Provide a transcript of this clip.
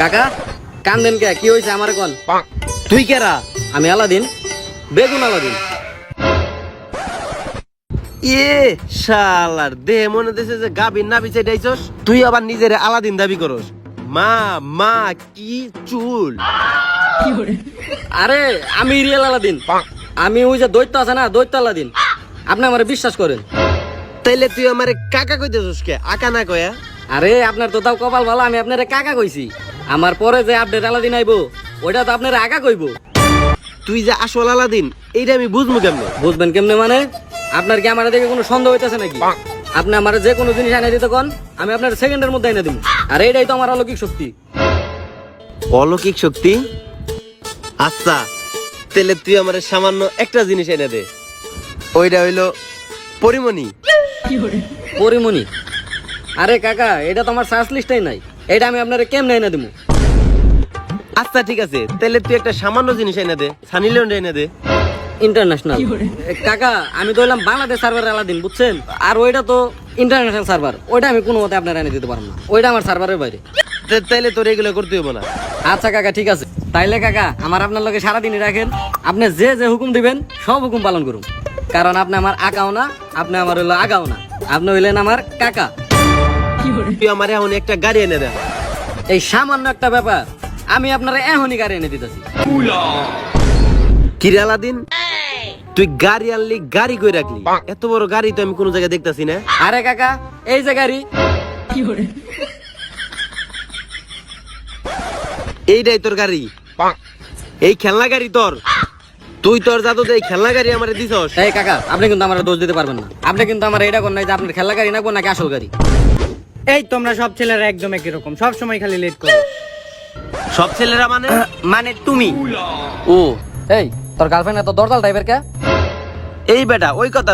কাকা কান্দেন কে? কি হয়েছে আমার কোন? তুই কেরা? আমি আলাদিন, বেগুন আলাদিন। শালার দেহ মনে দিছে যে গাবিন না বিছে ডাইছস, তুই আবার নিজের আলাদিন দাবি করস। মা মা কি চুল! আরে আমি রিয়েল আলাদিন, আমি ওই যে দৈত্য আছে না, দৈত্য আলাদিন। আপনি আমার বিশ্বাস করেন। তাইলে তুই আমারে কাকা কইতেছস কে, আকা না কয়া? আরে আপনার তো তাও কপাল ভালো, আমি আপনারে কাকা কইছি। আমার পরে যে আপডেট আলাদিন আইবো ওইটা তো আপনার আকা কইবো। তুই যে আসল আলাদিন এইটা আমি বুঝবো কেমনে? বুঝবেন কেমনে মানে? আপনার কি আমার দেখে কোনো সন্দেহ হইতেছে নাকি? আপনি আমার যে কোনো জিনিস এনে দিতে কোন, আমি আপনার সেকেন্ডের মধ্যে এনে দিব। আর এইটাই তো আমার অলৌকিক শক্তি। অলৌকিক শক্তি? আচ্ছা তাহলে তুই আমারে সামান্য একটা জিনিস এনে দে, ওইটা হইলো পরিমণি। পরিমণি? আরে কাকা এটা তো আমার সার্চ লিস্টেই নাই, এটা আমি আপনারে কেমনে এনে দিব? আচ্ছা ঠিক আছে, তাহলে তুই একটা সামান্য জিনিস এনে দে, সানি লিওন এনে দে। ইন্টারন্যাশনাল? কাকা আমি তো হইলাম বাংলাদেশ সার্ভার আলাদিন, বুঝছেন? আর ওইটা তো ইন্টারন্যাশনাল সার্ভার, ওইটা আমি কোনো মতে আপনার এনে দিতে পারবো না, ওইটা আমার সার্ভারের বাইরে। তাইলে তোর এগুলো করতে হইব না। আচ্ছা কাকা ঠিক আছে, তাইলে কাকা আমার আপনার লগে সারাদিনই রাখেন। আপনি যে যে হুকুম দিবেন সব হুকুম পালন করুন, কারণ আপনি আমার আকাও না, আপনি আমার হইলো আগাও না, আপনি হইলেন আমার কাকা। তুই আমার এখন একটা গাড়ি এনে দে। এই সামান্য একটা ব্যাপার, আমি আপনার এখনই গাড়ি এনে দিতেছি। কিরে আলাদিন, তুই গাড়ি আনলি, গাড়ি কই রাখলি? এত বড় গাড়ি তো আমি কোনো জায়গায় দেখতাছি না। আরে কাকা এই যে গাড়ি, এইটাই তোর গাড়ি? এই খেলনা গাড়ি তোর? তুই তোর জাদুতে এই খেলনা গাড়ি আমারে দিছস? এই কাকা আপনি কিন্তু আমার দোষ দিতে পারবেন না। আপনি কিন্তু আমার এটা কোন নাই যে আপনার খেলা গাড়ি নাকবো নাকি আসল গাড়ি। এই তোমরা সব ছেলেরা একদম একই রকম, সব সময় খালি লেট করো। সব ছেলেরা মানে? মানে তুমি। ও এই তোর গার্লফ্রেন্ড এত দরজাল টাইপের কে? এই বেটা ওই কথা